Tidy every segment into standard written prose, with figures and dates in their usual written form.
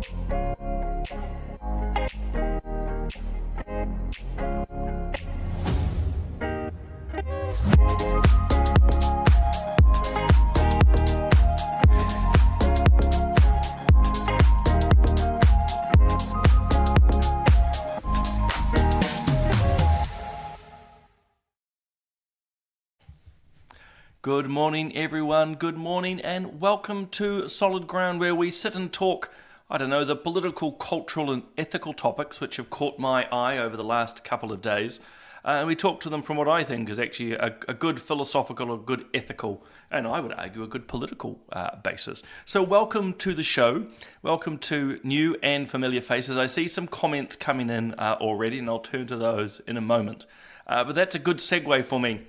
Good morning, everyone. Good morning, and welcome to Solid Ground, where we sit and talk, the political, cultural, and ethical topics which have caught my eye over the last couple of days. And we talk to them from what I think is actually a good philosophical, a good ethical, and I would argue a good political basis. So welcome to the show. Welcome to new and familiar faces. I see some comments coming in already, and I'll turn to those in a moment. But that's a good segue for me.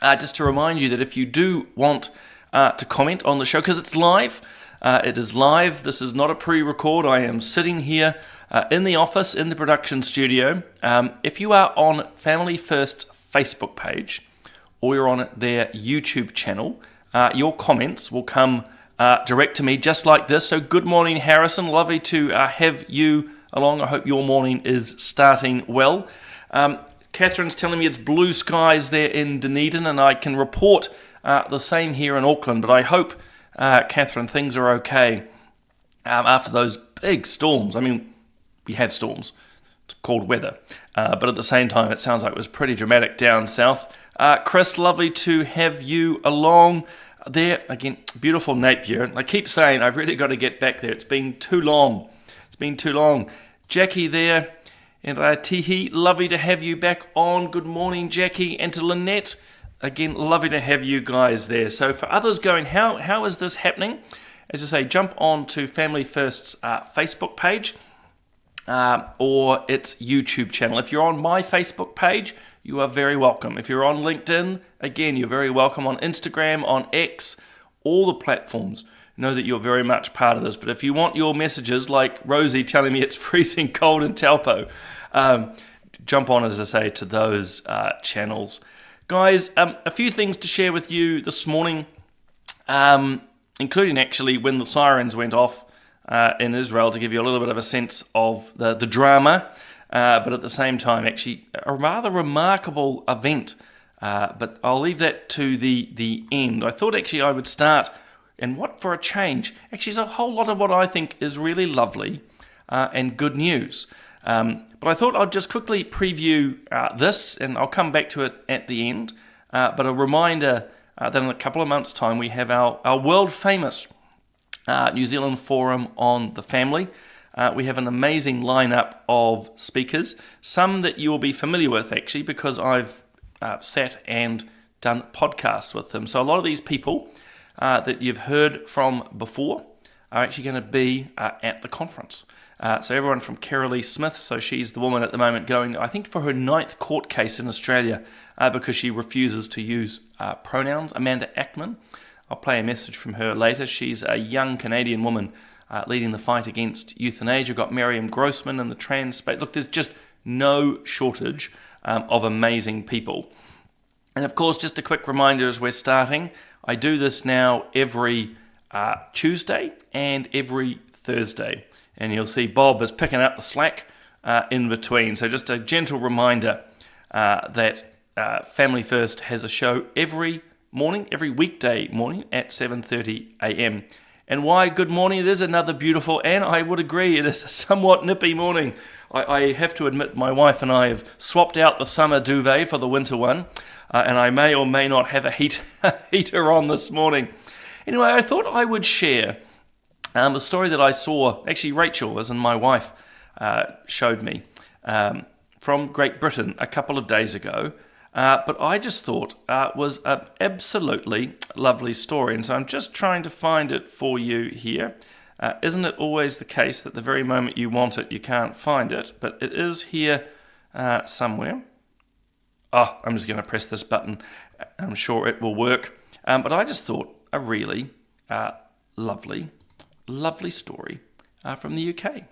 Just to remind you that if you do want to comment on the show, because it's live, it is live. This is not a pre-record. I am sitting here in the office, in the production studio. If you are on Family First's Facebook page, or you're on their YouTube channel, your comments will come direct to me, just like this. So good morning, Harrison. Lovely to have you along. I hope your morning is starting well. Catherine's telling me it's blue skies there in Dunedin, and I can report the same here in Auckland, but I hope, Catherine, things are okay after those big storms. I mean, we had storms. It's cold weather, but at the same time, it sounds like it was pretty dramatic down south. Chris, lovely to have you along there. Again, beautiful Napier. I keep saying I've really got to get back there. It's been too long. Jackie there. And Tihi, lovely to have you back on. Good morning, Jackie. And to Lynette, again, lovely to have you guys there. So for others going, how is this happening? As I say, jump on to Family First's Facebook page or its YouTube channel. If you're on my Facebook page, you are very welcome. If you're on LinkedIn, again, you're very welcome. On Instagram, on X, all the platforms. Know that you're very much part of this. But if you want your messages, like Rosie telling me it's freezing cold in Taupo, jump on, as I say, to those channels. Guys, a few things to share with you this morning, including actually when the sirens went off in Israel, to give you a little bit of a sense of the drama, but at the same time, actually, a rather remarkable event. But I'll leave that to the end. I thought actually I would start, and what for a change, actually is a whole lot of what I think is really lovely and good news. But I thought I'd just quickly preview this, and I'll come back to it at the end. But a reminder that in a couple of months' time we have our world-famous New Zealand Forum on the Family. We have an amazing lineup of speakers, some that you'll be familiar with actually, because I've sat and done podcasts with them. So a lot of these people that you've heard from before are actually going to be at the conference. So everyone from Carolee Smith, so she's the woman at the moment going, I think, for her 9th court case in Australia because she refuses to use pronouns. Amanda Ackman, I'll play a message from her later. She's a young Canadian woman leading the fight against euthanasia. We've got Miriam Grossman in the trans space. Look, there's just no shortage of amazing people. And of course, just a quick reminder as we're starting, I do this now every Tuesday and every Thursday. And you'll see Bob is picking up the slack in between. So just a gentle reminder that Family First has a show every morning, every weekday morning at 7:30 a.m. And why good morning? It is another beautiful, and I would agree, it is a somewhat nippy morning. I have to admit my wife and I have swapped out the summer duvet for the winter one. And I may or may not have a heater on this morning. Anyway, I thought I would share a story that I saw, actually Rachel, as in my wife, showed me from Great Britain a couple of days ago, but I just thought was an absolutely lovely story, and so I'm just trying to find it for you here. Isn't it always the case that the very moment you want it, you can't find it? But it is here somewhere. Oh, I'm just going to press this button. I'm sure it will work. But I just thought a really lovely story from the UK.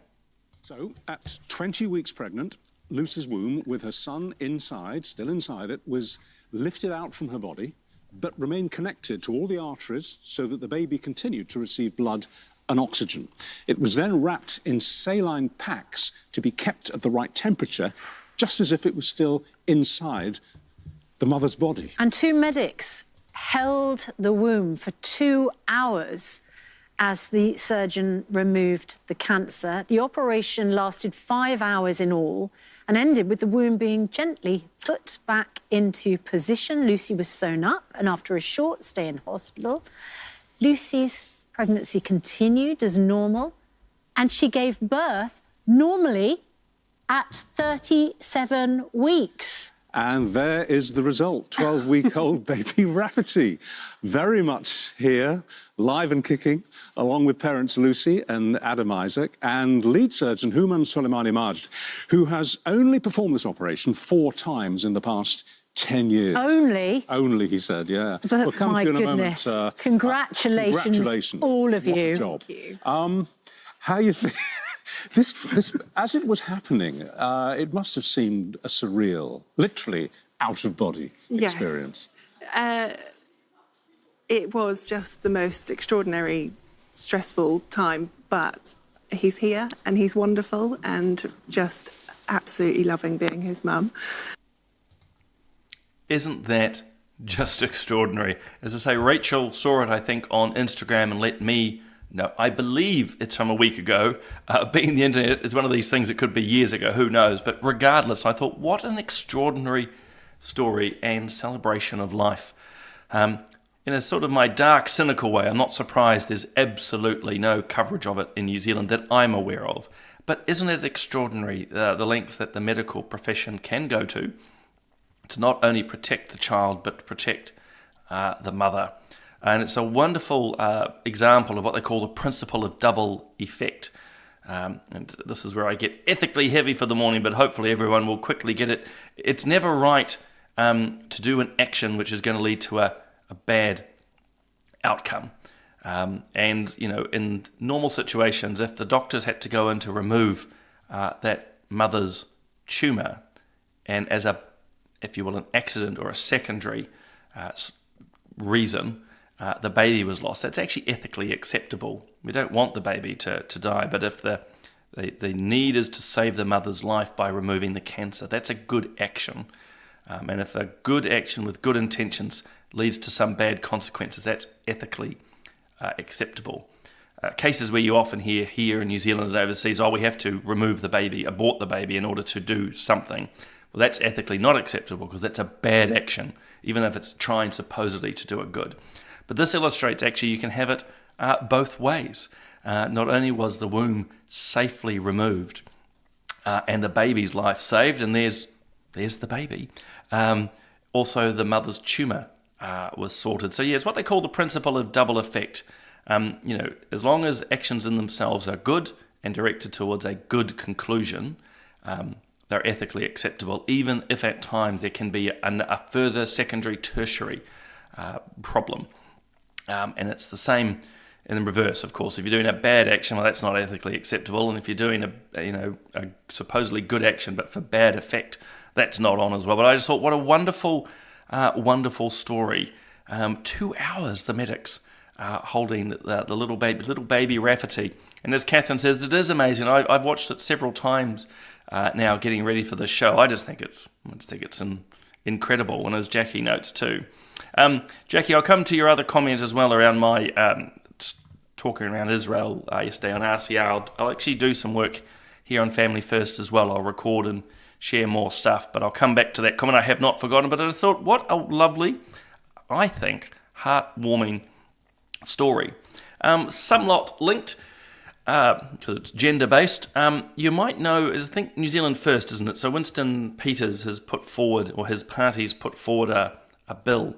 So, at 20 weeks pregnant, Lucy's womb, with her son inside, still inside it, was lifted out from her body, but remained connected to all the arteries so that the baby continued to receive blood and oxygen. It was then wrapped in saline packs to be kept at the right temperature, just as if it was still inside the mother's body. And 2 medics held the womb for 2 hours as the surgeon removed the cancer. The operation lasted 5 hours in all and ended with the womb being gently put back into position. Lucy was sewn up, and after a short stay in hospital, Lucy's pregnancy continued as normal, and she gave birth normally at 37 weeks. And there is the result, 12-week-old baby Rafferty. Very much here, live and kicking, along with parents Lucy and Adam Isaac, and lead surgeon Houman Soleimani Majd, who has only performed this operation 4 times in the past 10 years. Only? Only, he said, yeah. But we'll come my to you in goodness, a moment. congratulations, all of What you. a job. Thank you. How you feel? This, as it was happening, it must have seemed a surreal, literally out-of-body experience. It was just the most extraordinary, stressful time, but he's here and he's wonderful and just absolutely loving being his mum. Isn't that just extraordinary? As I say, Rachel saw it, I think, on Instagram and let me know. I believe it's from a week ago. Being the internet, it's one of these things that could be years ago, who knows? But regardless, I thought, what an extraordinary story and celebration of life. In a sort of my dark, cynical way, I'm not surprised there's absolutely no coverage of it in New Zealand that I'm aware of. But isn't it extraordinary, the lengths that the medical profession can go to not only protect the child, but to protect the mother? And it's a wonderful example of what they call the principle of double effect. And this is where I get ethically heavy for the morning, but hopefully everyone will quickly get it. It's never right to do an action which is going to lead to a bad outcome. And, you know, in normal situations, if the doctors had to go in to remove that mother's tumour, and as a, if you will, an accident or a secondary reason, the baby was lost, that's actually ethically acceptable. We don't want the baby to die, but if the need is to save the mother's life by removing the cancer, that's a good action. And if a good action with good intentions leads to some bad consequences, that's ethically acceptable. Cases where you often hear here in New Zealand and overseas, we have to remove the baby, abort the baby in order to do something. Well, that's ethically not acceptable because that's a bad action, even if it's trying supposedly to do a good. But this illustrates actually you can have it both ways. Not only was the womb safely removed and the baby's life saved, and there's the baby, also the mother's tumour was sorted. So yeah, it's what they call the principle of double effect. You know, as long as actions in themselves are good and directed towards a good conclusion, they're ethically acceptable, even if at times there can be a further secondary, tertiary problem. And it's the same in the reverse, of course. If you're doing a bad action, well, that's not ethically acceptable. And if you're doing a supposedly good action, but for bad effect, that's not on as well. But I just thought, what a wonderful, wonderful story. 2 hours, the medics holding the little baby Rafferty. And as Catherine says, it is amazing. I've watched it several times now, getting ready for the show. I just think it's incredible. And as Jackie notes too. Jackie, I'll come to your other comment as well around my talking around Israel yesterday on RCR. I'll actually do some work here on Family First as well. I'll record and share more stuff, but I'll come back to that comment. I have not forgotten, but I thought, what a lovely, I think, heartwarming story. Somewhat linked, because it's gender-based. You might know, I think New Zealand First, isn't it? So Winston Peters has put forward, or his party's put forward a bill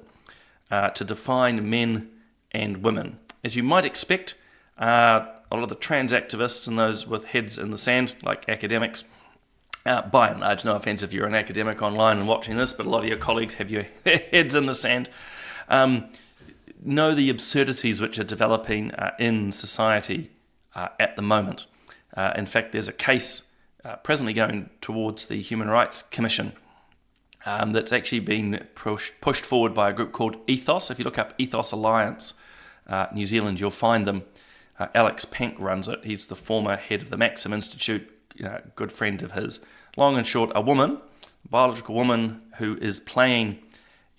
to define men and women. As you might expect, a lot of the trans activists and those with heads in the sand, like academics, by and large, no offence if you're an academic online and watching this, but a lot of your colleagues have your heads in the sand, know the absurdities which are developing in society at the moment. In fact, there's a case presently going towards the Human Rights Commission that's actually been pushed forward by a group called Ethos. If you look up Ethos Alliance New Zealand, you'll find them Alex Penk runs it. He's the former head of the Maxim Institute, good friend of his. Long and short, a biological woman who is playing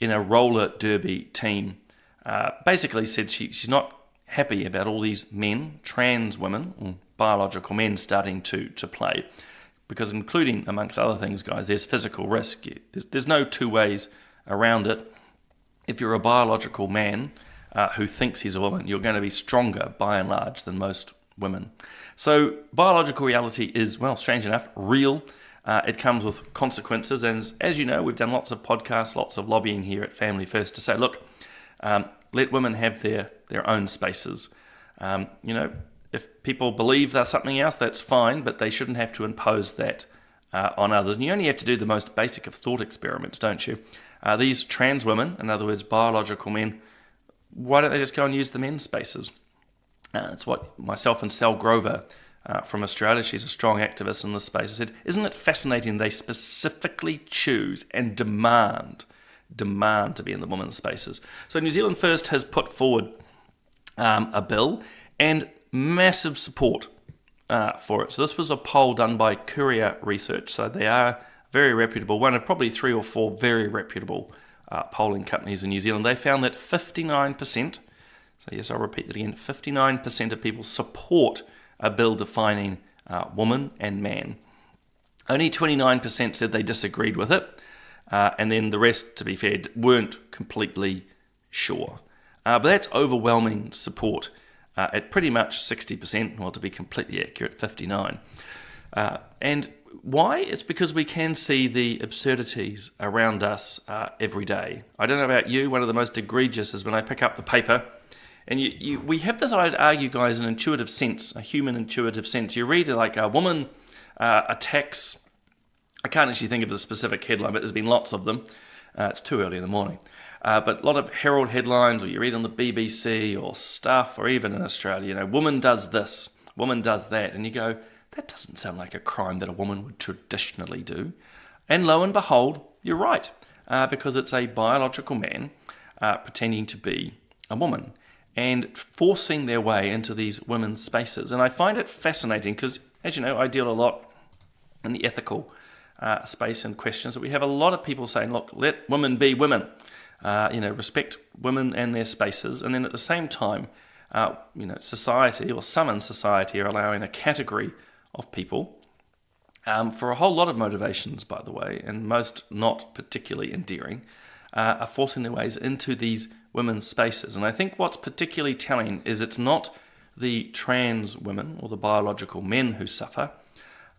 in a roller derby team, basically said she's not happy about all these men, trans women, or biological men starting to play, because including, amongst other things, guys, there's physical risk. There's no two ways around it. If you're a biological man who thinks he's a woman, you're going to be stronger, by and large, than most women. So biological reality is, well, strange enough, real. It comes with consequences, and as you know, we've done lots of podcasts, lots of lobbying here at Family First to say, look, let women have their own spaces. If people believe they're something else, that's fine, but they shouldn't have to impose that on others. And you only have to do the most basic of thought experiments, don't you? These trans women, in other words, biological men, why don't they just go and use the men's spaces? It's what myself and Sal Grover from Australia, she's a strong activist in this space, said, isn't it fascinating they specifically choose and demand to be in the women's spaces? So New Zealand First has put forward a bill and massive support for it. So this was a poll done by Courier Research. So they are very reputable, one of probably 3 or 4 very reputable polling companies in New Zealand. They found that 59%, so yes, I'll repeat that again, 59% of people support a bill defining woman and man. Only 29% said they disagreed with it, and then the rest, to be fair, weren't completely sure. But that's overwhelming support at pretty much 60%, well, to be completely accurate, 59%. And why? It's because we can see the absurdities around us every day. I don't know about you, one of the most egregious is when I pick up the paper, and we have this, I'd argue, guys, an intuitive sense, a human intuitive sense. You read like a woman attacks, I can't actually think of the specific headline, but there's been lots of them. It's too early in the morning. But a lot of Herald headlines, or you read on the BBC or Stuff, or even in Australia, woman does this, woman does that, and you go, that doesn't sound like a crime that a woman would traditionally do. And lo and behold, you're right, because it's a biological man pretending to be a woman and forcing their way into these women's spaces. And I find it fascinating because, as you know, I deal a lot in the ethical space and questions. That we have a lot of people saying, look, let women be women, respect women and their spaces. And then at the same time, society, or some in society, are allowing a category of people for a whole lot of motivations, by the way, and most not particularly endearing, are forcing their ways into these women's spaces. And I think what's particularly telling is it's not the trans women or the biological men who suffer.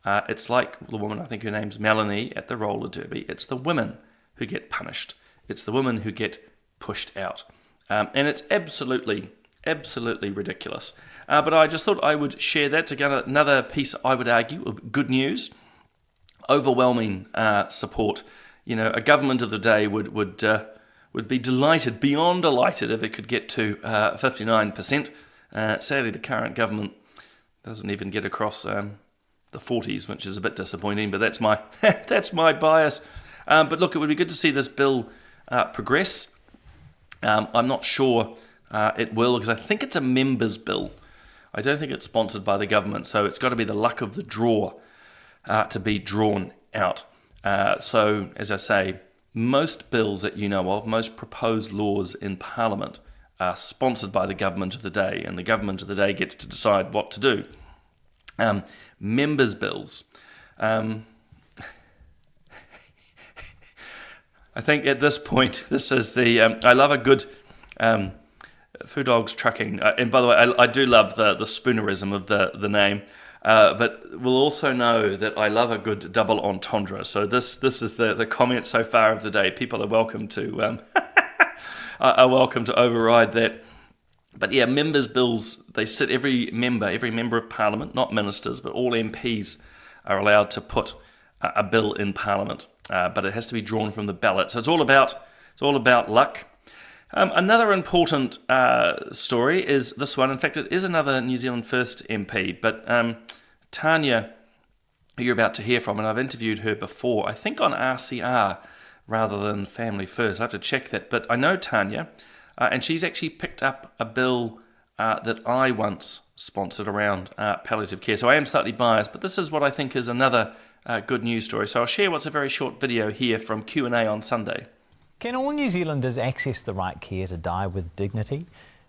It's like the woman, I think her name's Melanie, at the roller derby. It's the women who get punished. It's the women who get pushed out. And it's absolutely ridiculous. But I just thought I would share that to get another piece, I would argue, of good news. Overwhelming support. A government of the day would be delighted, beyond delighted, if it could get to 59%. Sadly, the current government doesn't even get across the 40s, which is a bit disappointing. But that's my bias. But look, it would be good to see this bill progress. I'm not sure it will, because I think it's a members' bill. I don't think it's sponsored by the government, so it's got to be the luck of the draw to be drawn out. So, as I say, most bills that you know of, most proposed laws in Parliament are sponsored by the government of the day, and the government of the day gets to decide what to do. Members' bills. I think at this point, this is the... I love a good... Foo Dogs Trucking, and by the way, I do love the spoonerism of the name, but we'll also know that I love a good double entendre. So this is the comment so far of the day. People are welcome to override that. But yeah, members' bills, they sit, every member of Parliament, not ministers, but all MPs are allowed to put a bill in Parliament, but it has to be drawn from the ballot. So it's all about luck. Another important story is this one. In fact, it is another New Zealand First MP, but Tanya, who you're about to hear from, and I've interviewed her before, I think on RCR rather than Family First. I have to check that, but I know Tanya, and she's actually picked up a bill that I once sponsored around palliative care. So I am slightly biased, but this is what I think is another good news story. So I'll share what's a very short video here from Q&A on Sunday. Can all New Zealanders access the right care to die with dignity?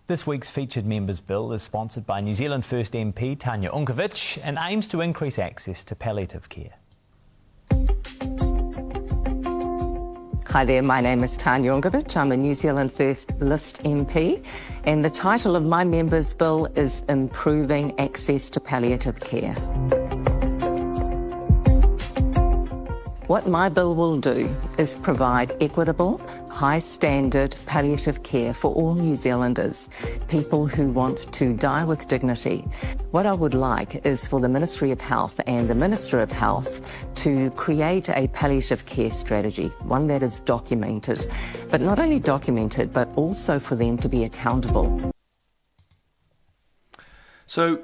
This week's featured members bill is sponsored by New Zealand First MP Tanya Unkovich and aims to increase access to palliative care. Hi there, my name is Tanya Unkovich. I'm a New Zealand First List MP, and the title of my members bill is Improving Access to Palliative Care. What my bill will do is provide equitable, high-standard palliative care for all New Zealanders, people who want to die with dignity. What I would like is for the Ministry of Health and the Minister of Health to create a palliative care strategy, one that is documented, but not only documented, but also for them to be accountable. So,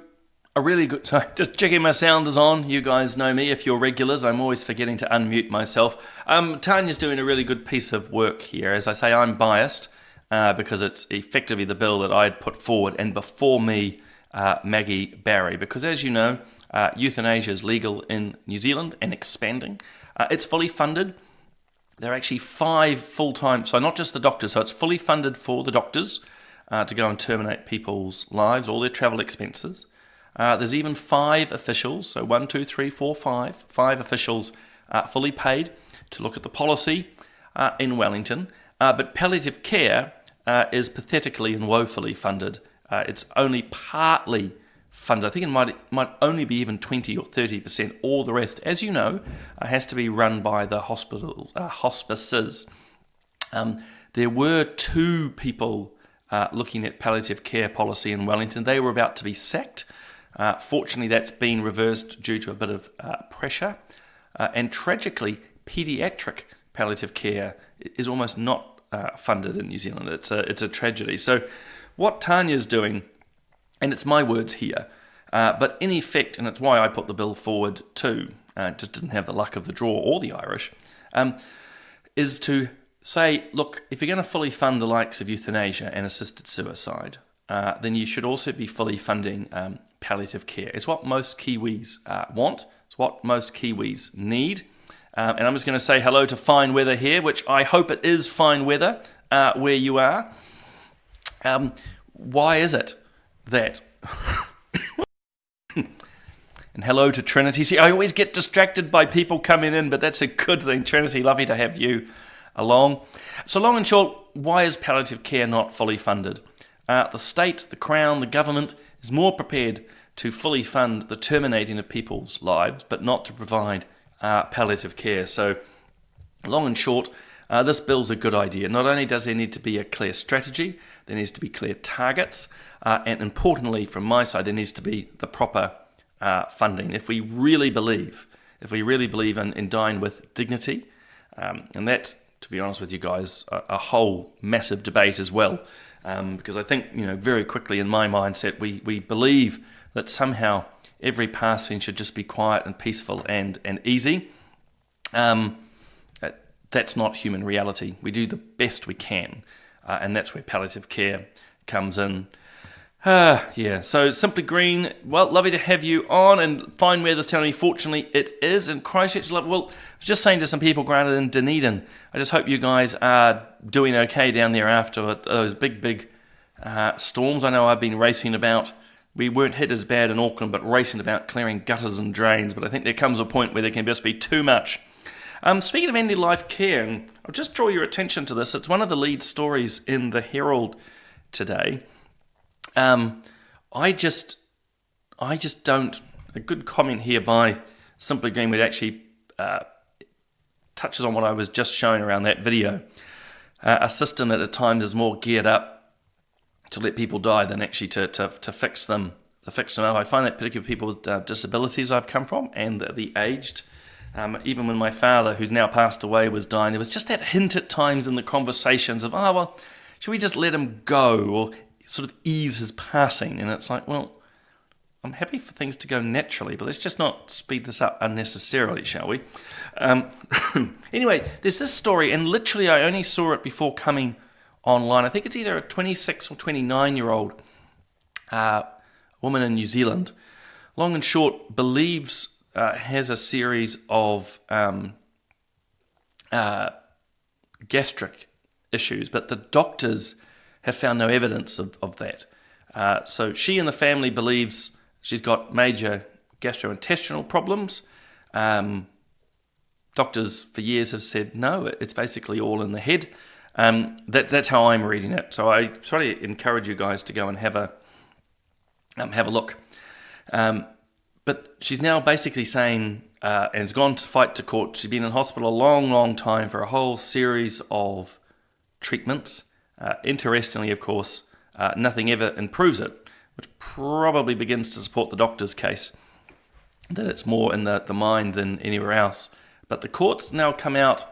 a really good... Sorry, just checking my sound is on. You guys know me. If you're regulars, I'm always forgetting to unmute myself. Tanya's doing a really good piece of work here. As I say, I'm biased because it's effectively the bill that I had put forward, and before me, Maggie Barry. Because as you know, euthanasia is legal in New Zealand and expanding. It's fully funded. There are actually 5 full-time... So not just the doctors. So it's fully funded for the doctors to go and terminate people's lives, all their travel expenses. There's even 5 officials, so 5 officials fully paid to look at the policy in Wellington. But palliative care is pathetically and woefully funded. It's only partly funded. I think it might only be even 20 or 30%. All the rest, as you know, has to be run by the hospices. There were 2 people looking at palliative care policy in Wellington. They were about to be sacked. Fortunately, that's been reversed due to a bit of pressure. And tragically, paediatric palliative care is almost not funded in New Zealand. It's a tragedy. So what Tanya's doing, and it's my words here, but in effect, and it's why I put the bill forward too, just didn't have the luck of the draw or the Irish, is to say, look, if you're going to fully fund the likes of euthanasia and assisted suicide, then you should also be fully funding palliative care. It's what most Kiwis want. It's what most Kiwis need. And I'm just going to say hello to fine weather here, which I hope it is fine weather where you are. Why is it that... And hello to Trinity. See, I always get distracted by people coming in, but that's a good thing. Trinity, lovely to have you along. So long and short, why is palliative care not fully funded? The state, the Crown, the government is more prepared to fully fund the terminating of people's lives, but not to provide palliative care. So, long and short, this bill's a good idea. Not only does there need to be a clear strategy, there needs to be clear targets, and importantly, from my side, there needs to be the proper funding. If we really believe in dying with dignity, and that's, to be honest with you guys, a whole massive debate as well. Because I think, very quickly in my mindset, we believe that somehow every passing should just be quiet and peaceful and easy. That's not human reality. We do the best we can, and that's where palliative care comes in. So Simply Green, well, lovely to have you on, and fine weather's telling me, fortunately, it is in Christchurch. Well, I was just saying to some people grounded in Dunedin, I just hope you guys are doing okay down there after those big storms. I know I've been racing about. We weren't hit as bad in Auckland, but racing about clearing gutters and drains. But I think there comes a point where there can just be too much. Speaking of end-of-life care, and I'll just draw your attention to this. It's one of the lead stories in the Herald today. I just don't... A good comment here by Simply Green would actually touches on what I was just showing around that video. A system that at times is more geared up to let people die than actually to fix them up. I find that particularly people with disabilities I've come from and the aged. Even when my father, who's now passed away, was dying, there was just that hint at times in the conversations of, should we just let him go or sort of ease his passing? And it's like, well, I'm happy for things to go naturally, but let's just not speed this up unnecessarily, shall we? Anyway, there's this story, and literally I only saw it before coming online. I think it's either a 26 or 29-year-old a woman in New Zealand, long and short, believes has a series of gastric issues, but the doctors have found no evidence of that. So she and the family believes she's got major gastrointestinal problems. Doctors for years have said, no, it's basically all in the head. That's how I'm reading it. So I sort of encourage you guys to go and have a look. But she's now basically saying, and has gone to fight to court. She's been in hospital a long, long time for a whole series of treatments. Interestingly, of course, nothing ever improves it, which probably begins to support the doctor's case, that it's more in the mind than anywhere else. But the court's now come out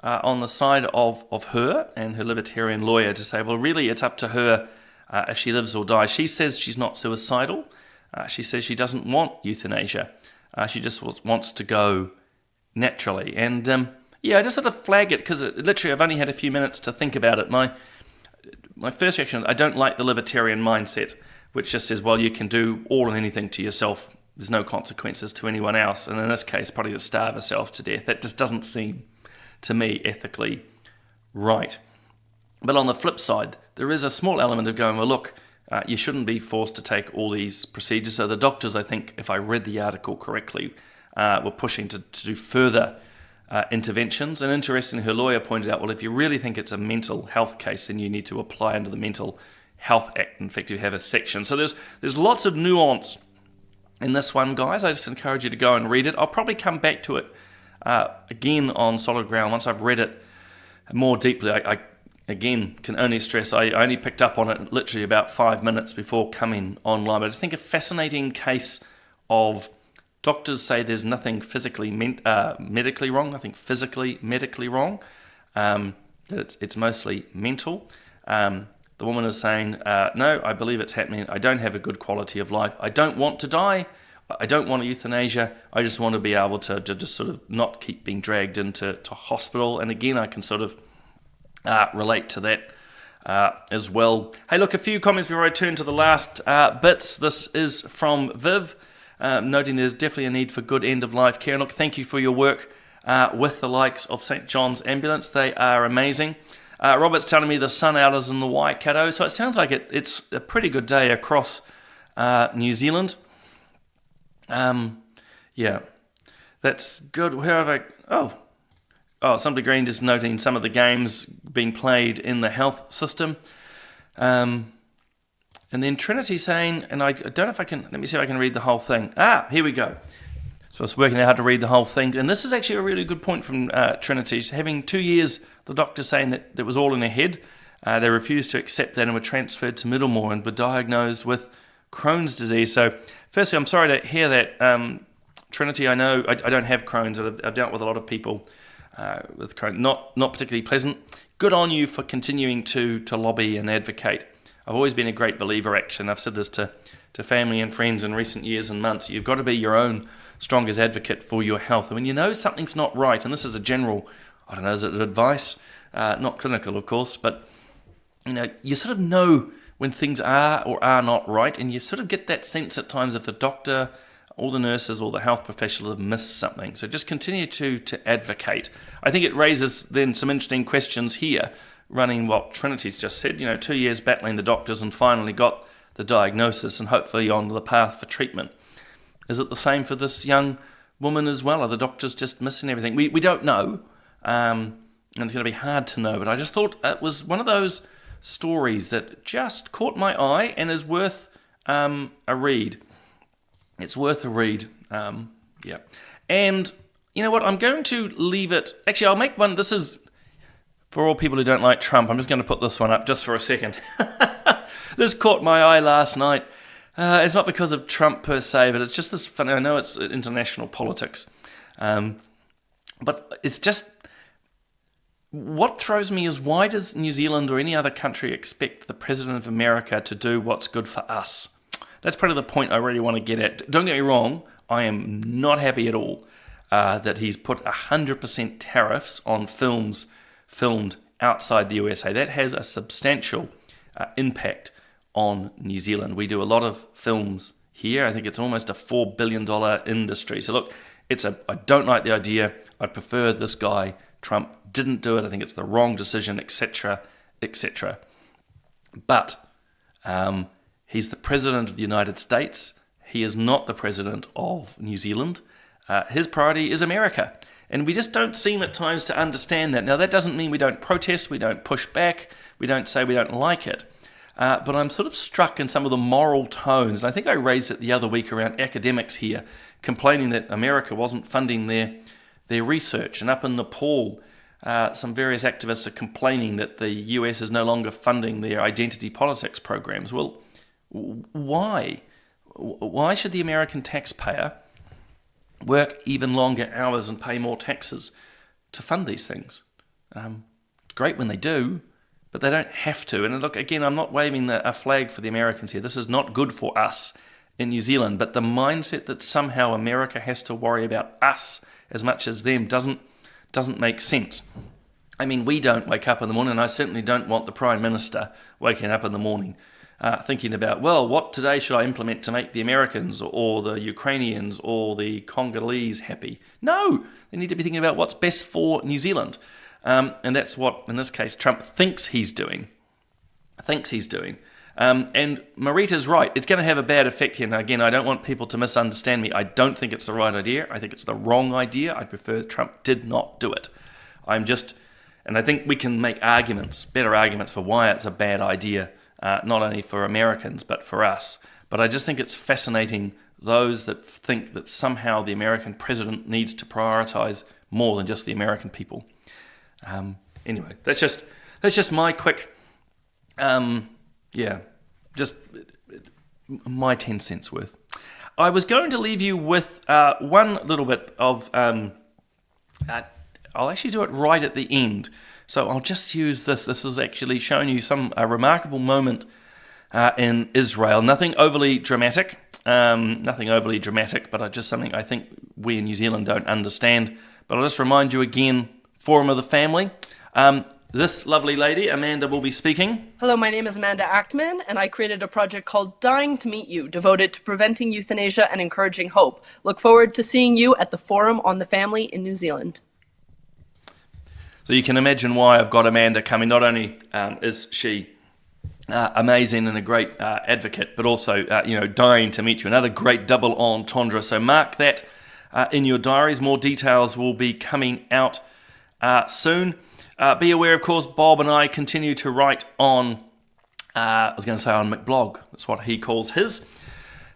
on the side of her and her libertarian lawyer to say, well, really, it's up to her if she lives or dies. She says she's not suicidal. She says she doesn't want euthanasia. She just wants to go naturally. And I just had to flag it because literally I've only had a few minutes to think about it. My first reaction, I don't like the libertarian mindset, which just says, well, you can do all and anything to yourself. There's no consequences to anyone else. And in this case, probably to starve herself to death. That just doesn't seem, to me, ethically right. But on the flip side, there is a small element of going, well, look, you shouldn't be forced to take all these procedures. So the doctors, I think, if I read the article correctly, were pushing to do further interventions. And interestingly, her lawyer pointed out, well, if you really think it's a mental health case, then you need to apply under the Mental Health Act. In fact, you have a section. So there's lots of nuance in this one, guys. I just encourage you to go and read it. I'll probably come back to it again on solid ground once I've read it more deeply. I again, can only stress, I only picked up on it literally about 5 minutes before coming online. But I think a fascinating case of doctors say there's nothing physically medically wrong, nothing physically medically wrong, that it's mostly mental. The woman is saying, no, I believe it's happening. I don't have a good quality of life. I don't want to die. I don't want euthanasia. I just want to be able to just sort of not keep being dragged into hospital. And again, I can sort of relate to that as well. Hey, look, a few comments before I turn to the last bits. This is from Viv, noting there's definitely a need for good end-of-life care. And look, thank you for your work with the likes of St. John's Ambulance. They are amazing. Robert's telling me the sun out is in the Waikato, so it sounds like it's a pretty good day across New Zealand. Yeah, that's good. Where have I... Somebody Green just noting some of the games being played in the health system. And then Trinity saying, and I don't know if I can, let me see if I can read the whole thing. Here we go. So it's working out how to read the whole thing. And this is actually a really good point from Trinity. She's having 2 years, the doctor saying that it was all in her head. They refused to accept that and were transferred to Middlemore and were diagnosed with Crohn's disease. So firstly, I'm sorry to hear that, Trinity. I know I don't have Crohn's. I've dealt with a lot of people with Crohn's. Not particularly pleasant. Good on you for continuing to lobby and advocate. I've always been a great believer, actually. I've said this to family and friends in recent years and months. You've got to be your own strongest advocate for your health. And when you know something's not right, and this is a general, I don't know, is it advice? Not clinical, of course, but you sort of know when things are or are not right, and you sort of get that sense at times if the doctor or the nurses or the health professionals have missed something. So just continue to advocate. I think it raises then some interesting questions here, running what Trinity's just said, 2 years battling the doctors and finally got the diagnosis and hopefully on the path for treatment. Is it the same for this young woman as well? Are the doctors just missing everything? We don't know, and it's going to be hard to know, but I just thought it was one of those stories that just caught my eye and is worth a read. It's worth a read, yeah. And you know what, I'm going to leave it, actually I'll make one, this is for all people who don't like Trump, I'm just going to put this one up just for a second. This caught my eye last night. It's not because of Trump per se, but it's just this funny, I know it's international politics, but it's just, what throws me is why does New Zealand or any other country expect the President of America to do what's good for us? That's probably the point I really want to get at. Don't get me wrong, I am not happy at all that he's put 100% tariffs on films filmed outside the USA. That has a substantial impact on New Zealand. We do a lot of films here. I think it's almost a $4 billion industry. So look, I don't like the idea. I prefer this guy. Trump didn't do it. I think it's the wrong decision, etc., etc. But he's the president of the United States. He is not the president of New Zealand. His priority is America. And we just don't seem at times to understand that. Now, that doesn't mean we don't protest, we don't push back, we don't say we don't like it. But I'm sort of struck in some of the moral tones. And I think I raised it the other week around academics here, complaining that America wasn't funding their research. And up in Nepal, some various activists are complaining that the US is no longer funding their identity politics programs. Well, why? Why should the American taxpayer work even longer hours and pay more taxes to fund these things? It's great when they do, but they don't have to. And look, again, I'm not waving a flag for the Americans here. This is not good for us in New Zealand, but the mindset that somehow America has to worry about us as much as them doesn't make sense. I mean, we don't wake up in the morning, and I certainly don't want the Prime Minister waking up in the morning thinking about, well, what today should I implement to make the Americans or the Ukrainians or the Congolese happy? No, they need to be thinking about what's best for New Zealand. And that's what, in this case, Trump thinks he's doing. And Marita's right. It's going to have a bad effect here. Now, again, I don't want people to misunderstand me. I don't think it's the right idea. I think it's the wrong idea. I prefer Trump did not do it. And I think we can make better arguments for why it's a bad idea, not only for Americans, but for us. But I just think it's fascinating, those that think that somehow the American president needs to prioritize more than just the American people. Anyway, that's just my quick, just my 10 cents worth. I was going to leave you with one little bit of, I'll actually do it right at the end. So I'll just use this. This is actually showing you a remarkable moment in Israel. Nothing overly dramatic, but just something I think we in New Zealand don't understand. But I'll just remind you again, Forum of the Family. This lovely lady, Amanda, will be speaking. Hello, my name is Amanda Ackman, and I created a project called Dying to Meet You, devoted to preventing euthanasia and encouraging hope. Look forward to seeing you at the Forum on the Family in New Zealand. So you can imagine why I've got Amanda coming. Not only is she amazing and a great advocate, but also, dying to meet you. Another great double entendre. So mark that in your diaries. More details will be coming out soon. Be aware, of course, Bob and I continue to write on, on McBlog. That's what he calls his.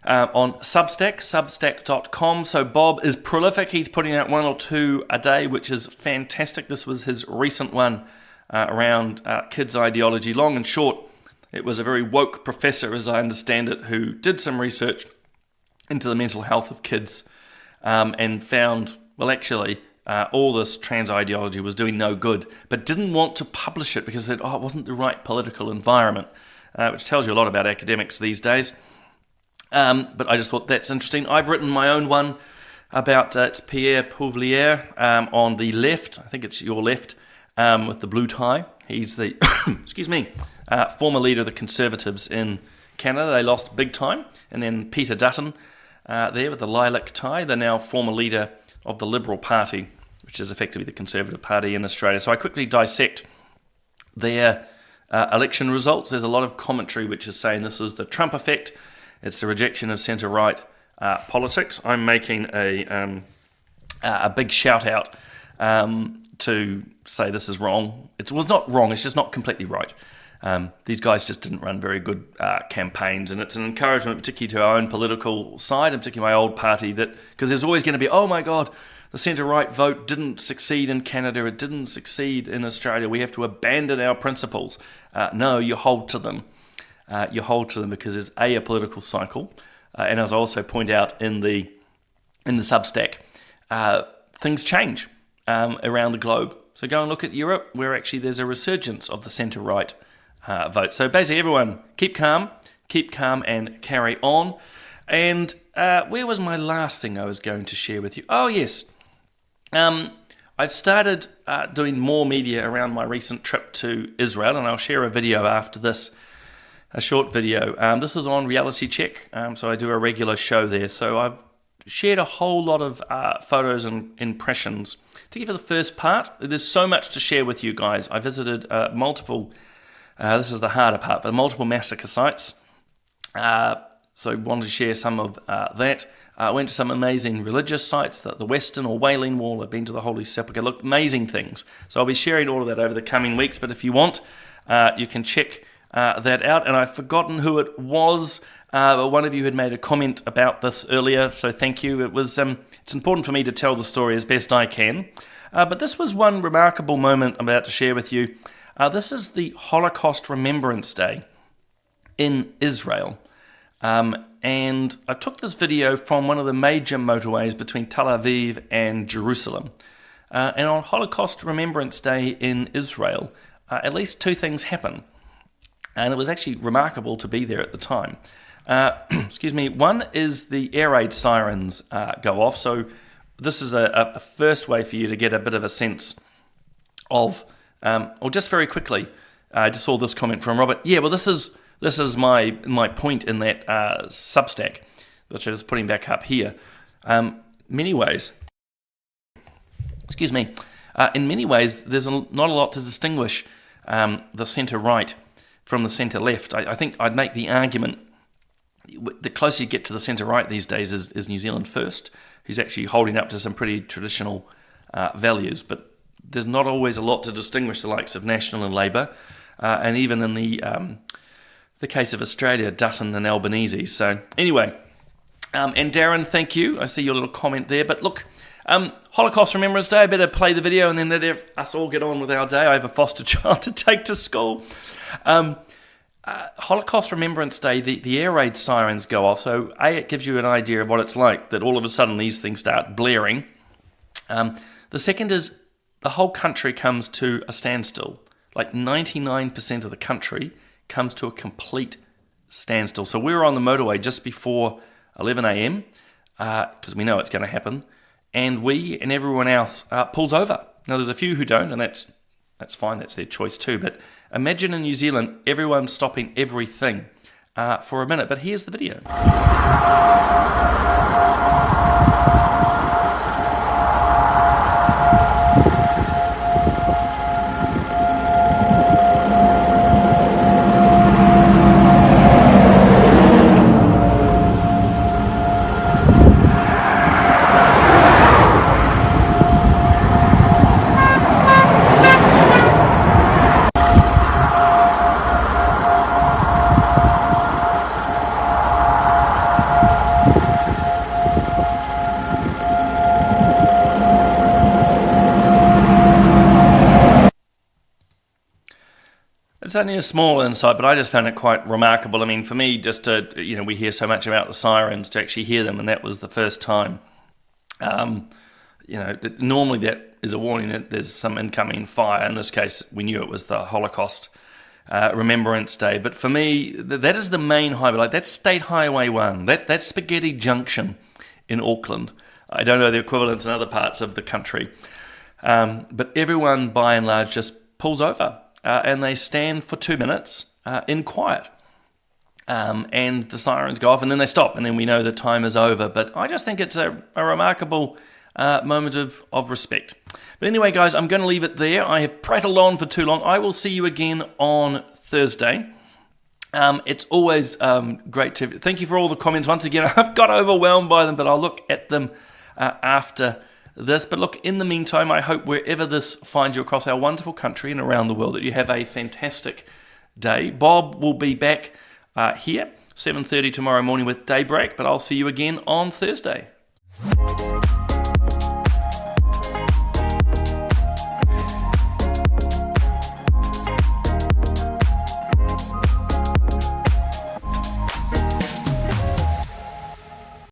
On substack.com. So Bob is prolific. He's putting out 1 or 2 a day, which is fantastic. This was his recent one around kids' ideology. Long and short, it was a very woke professor, as I understand it, who did some research into the mental health of kids and found, all this trans ideology was doing no good, but didn't want to publish it because it wasn't the right political environment, which tells you a lot about academics these days. But I just thought that's interesting. I've written my own one about it's Pierre Poilievre on the left. I think it's your left with the blue tie. He's the former leader of the Conservatives in Canada. They lost big time. And then Peter Dutton there with the lilac tie. They're now former leader of the Liberal Party, which is effectively the Conservative Party in Australia. So I quickly dissect their election results. There's a lot of commentary which is saying this is the Trump effect. It's the rejection of centre-right politics. I'm making a big shout-out to say this is wrong. It's not wrong, it's just not completely right. These guys just didn't run very good campaigns, and it's an encouragement, particularly to our own political side, and particularly my old party, that because there's always going to be, oh my God, the centre-right vote didn't succeed in Canada, it didn't succeed in Australia, we have to abandon our principles. No, you hold to them. Because it's a political cycle, and as I also point out in the Substack, things change around the globe. So go and look at Europe, where actually there's a resurgence of the centre-right vote. So basically, everyone keep calm, and carry on. And where was my last thing I was going to share with you? Oh yes, I've started doing more media around my recent trip to Israel, and I'll share a video after this. a short video. This is on Reality Check, so I do a regular show there. So I've shared a whole lot of photos and impressions. To give you the first part, there's so much to share with you guys. I visited multiple, this is the harder part, but multiple massacre sites. So wanted to share some of that. I went to some amazing religious sites, the Western or Wailing Wall. I've been to the Holy Sepulchre. Look, amazing things. So I'll be sharing all of that over the coming weeks. But if you want, you can check that out. And I've forgotten who it was. But one of you had made a comment about this earlier, so thank you. It was it's important for me to tell the story as best I can. But this was one remarkable moment I'm about to share with you. This is the Holocaust Remembrance Day in Israel. And I took this video from one of the major motorways between Tel Aviv and Jerusalem. And on Holocaust Remembrance Day in Israel, at least two things happen. And it was actually remarkable to be there at the time. Excuse me. One is the air raid sirens go off. So this is a first way for you to get a bit of a sense of, or just very quickly, I just saw this comment from Robert. Yeah, well, this is my point in that Substack, which I'm just putting back up here. Many ways, excuse me, in many ways, there's not a lot to distinguish the centre-right from the centre-left. I think I'd make the argument, the closer you get to the centre-right these days is New Zealand First, who's actually holding up to some pretty traditional values, but there's not always a lot to distinguish the likes of National and Labour, and even in the case of Australia, Dutton and Albanese. So anyway, and Darren, thank you. I see your little comment there. But look, Holocaust Remembrance Day, I better play the video and then let us all get on with our day. I have a foster child to take to school. Holocaust Remembrance Day, the air raid sirens go off. So it gives you an idea of what it's like, that all of a sudden these things start blaring. The second is the whole country comes to a standstill. Like 99% of the country comes to a complete standstill. So we were on the motorway just before 11 a.m. Because we know it's going to happen, and we and everyone else pulls over. Now there's a few who don't, and that's fine, that's their choice too. But imagine in New Zealand, everyone stopping everything for a minute. But here's the video. It's only a small insight, but I just found it quite remarkable. I mean, for me, just to, we hear so much about the sirens, to actually hear them, and that was the first time. Normally that is a warning that there's some incoming fire. In this case, we knew it was the Holocaust Remembrance Day. But for me, that is the main highway. Like, that's State Highway 1. That's Spaghetti Junction in Auckland. I don't know the equivalents in other parts of the country. But everyone, by and large, just pulls over. And they stand for 2 minutes in quiet. And the sirens go off, and then they stop, and then we know the time is over. But I just think it's a remarkable moment of respect. But anyway, guys, I'm going to leave it there. I have prattled on for too long. I will see you again on Thursday. It's always great to... Thank you for all the comments. Once again, I've got overwhelmed by them, but I'll look at them after this. But look, in the meantime, I hope wherever this finds you across our wonderful country and around the world, that you have a fantastic day. Bob will be back here 7:30 tomorrow morning with Daybreak, but I'll see you again on Thursday.